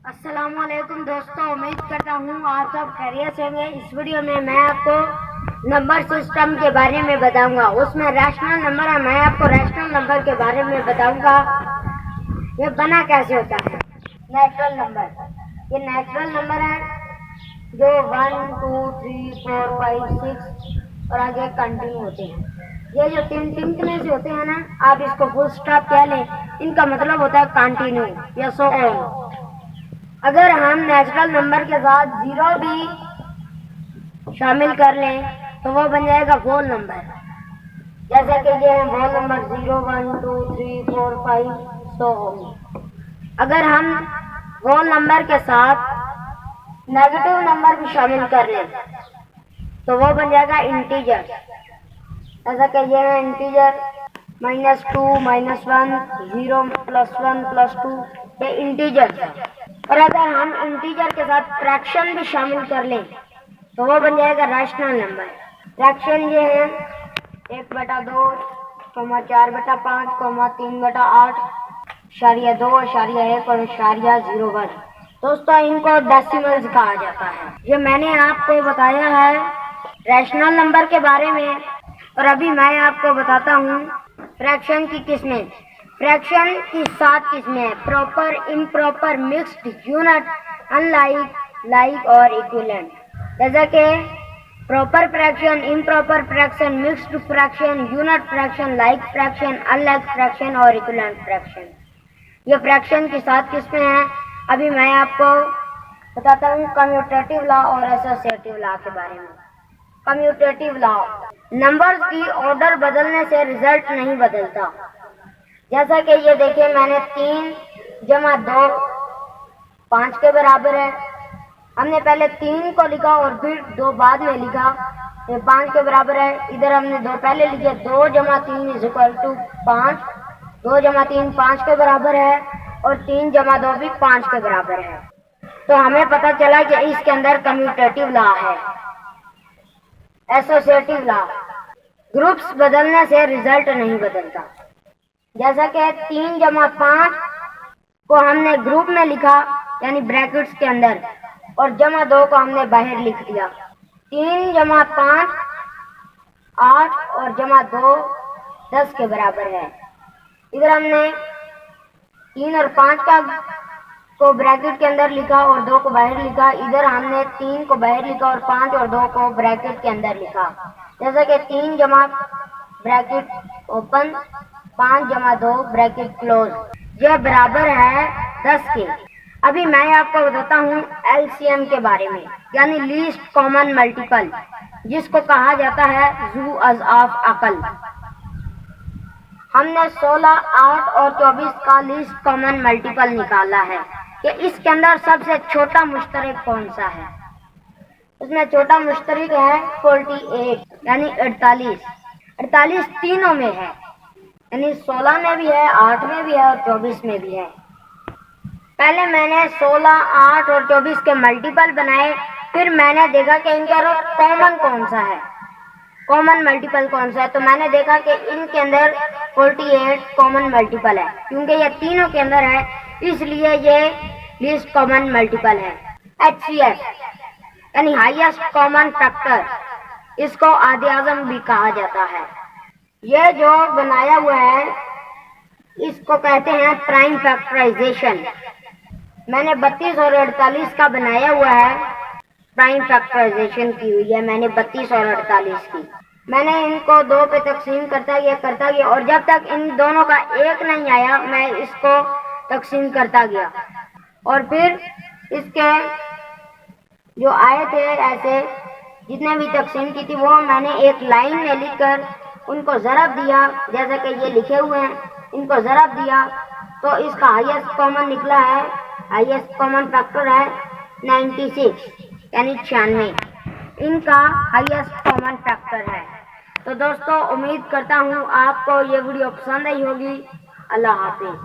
السلام علیکم دوستوں، امید کرتا ہوں آپ سب خیریت سے ہوں گے۔ اس ویڈیو میں میں آپ کو نمبر سسٹم کے بارے میں بتاؤں گا۔ اس میں ریشنل نمبر ہے، میں آپ کو ریشنل نمبر کے بارے میں بتاؤں گا۔ یہ بنا کیسے ہوتا ہے؟ نیچرل نمبر، یہ نیچرل نمبر ہے جو 1 2 3 4 5 6 اور آگے کنٹینیو ہوتے ہیں۔ یہ جو ٹنکنے سے ہوتے ہیں نا، آپ اس کو فل اسٹاپ کہہ لیں، ان کا مطلب ہوتا ہے کنٹینیو یا سو آن۔ اگر ہم نیچرل نمبر کے ساتھ 0 بھی شامل کر لیں تو وہ بن جائے گا ہول نمبر، جیسے کہ یہ ہول نمبر 0 1 2 3 4 5 سو ہوگی۔ اگر ہم ہول نمبر کے ساتھ نیگیٹو نمبر بھی شامل کر لیں تو وہ بن جائے گا انٹیجر، جیسا کہ یہ ہے انٹیجر -2 -1 0 +1 +2، یہ انٹیجر ہے۔ اور اگر ہم انٹیجر کے ساتھ فریکشن بھی شامل کر لیں تو وہ بن جائے گا ریشنل نمبر۔ فریکشن یہ ہے 1/2 4/5 3/8 اشاریہ 2 اشاریہ 1 اور اشاریہ 0 دوستوں ان کو ڈیسیملز کہا جاتا ہے۔ یہ میں نے آپ کو بتایا ہے ریشنل نمبر کے بارے میں، اور ابھی میں آپ کو بتاتا ہوں فریکشن کی قسمیں۔ فریکشن کی 7 قسمیں ہیں: proper, improper, mixed, unit, in like, like اور ایکویلنٹ۔ جیسا کہ proper friction, improper friction, mixed friction, unit friction, like friction, in like friction اور ایکویلنٹ فریکشن۔ یہ فریکشن کی 7 قسمیں ہیں۔ ابھی میں آپ کو بتاتا ہوں کمیوٹیٹو لا اور ایسوسیٹیو لا کے بارے میں۔ کمیوٹیٹو لا، نمبرز کی آرڈر بدلنے سے رزلٹ نہیں بدلتا۔ جیسا کہ یہ دیکھیں، میں نے 3 + 2 5 کے برابر ہے۔ ہم نے پہلے 3 کو لکھا اور پھر 2 بعد میں لکھا، یہ 5 کے برابر ہے۔ ادھر ہم نے 2 پہلے لکھے، 2 + 3 = 5، 2 + 3 5 کے برابر ہے، اور 3 + 2 بھی 5 کے برابر ہے۔ تو ہمیں پتہ چلا کہ اس کے اندر کمیوٹیٹو لا ہے۔ ایسوسیٹیو لا، گروپس بدلنے سے رزلٹ نہیں بدلتا۔ جیسا کہ 3 + 5 کو ہم نے گروپ میں لکھا یعنی بریکٹس کے اندر، اور +2 کو ہم نے باہر لکھ دیا۔ 3 + 5 8 اور +2 10 کے برابر ہے۔ ادھر ہم نے 3 اور 5 کو بریکٹ کے اندر لکھا اور 2 کو باہر لکھا۔ ادھر ہم نے 3 کو باہر لکھا اور 5 اور 2 کو بریکٹ کے اندر لکھا، جیسا کہ 3 بریکٹ اوپن 5 + 2 بریکٹ کلوز، یہ برابر ہے 10 کے۔ ابھی میں آپ کو بتاتا ہوں LCM کے بارے میں، یعنی لیسٹ کامن ملٹیپل، جس کو کہا جاتا ہے ذو اضعاف عقل۔ ہم نے 16 8 اور 24 کا لیسٹ کامن ملٹیپل نکالا ہے کہ اس کے اندر سب سے چھوٹا مشترک کون سا ہے۔ اس میں چھوٹا مشترک ہے 48 یعنی 48۔ 48 تینوں میں ہے، یعنی 16 میں بھی ہے، 8 میں بھی ہے اور 24 میں بھی ہے۔ پہلے میں نے 16 8 اور 24 کے ملٹیپل بنائے، پھر میں نے دیکھا کہ ان کے کامن کون سا ہے، کامن ملٹیپل کون سا ہے، تو میں نے دیکھا کہ ان کے اندر 48 کامن ملٹیپل ہے، کیونکہ یہ تینوں کے اندر ہے، اس لیے یہ لیسٹ کامن ملٹیپل ہے۔ HCF یعنی ہائیسٹ کامن فیکٹر، اس کو آدھے اعظم بھی کہا جاتا ہے۔ یہ جو بنایا ہوا ہے اس کو کہتے ہیں پرائم فیکٹرائزیشن۔ میں نے 32 اور 48 کا بنایا ہوا ہے، پرائم فیکٹرائزیشن کی ہوئی ہے میں نے 32 اور 48 کی۔ میں نے ان کو 2 پہ تقسیم کرتا گیا اور جب تک ان دونوں کا 1 نہیں آیا میں اس کو تقسیم کرتا گیا، اور پھر اس کے جو آئے تھے ایسے جتنے بھی تقسیم کی تھی وہ میں نے ایک لائن میں لکھ کر ان کو ضرب دیا، جیسا کہ یہ لکھے ہوئے ہیں، ان کو ضرب دیا تو اس کا ہائیسٹ کامن نکلا ہے، ہائیسٹ کامن فیکٹر ہے 96 یعنی 96، ان کا ہائیسٹ کامن فیکٹر ہے۔ تو دوستو امید کرتا ہوں آپ کو یہ ویڈیو پسند آئی ہوگی۔ اللہ حافظ۔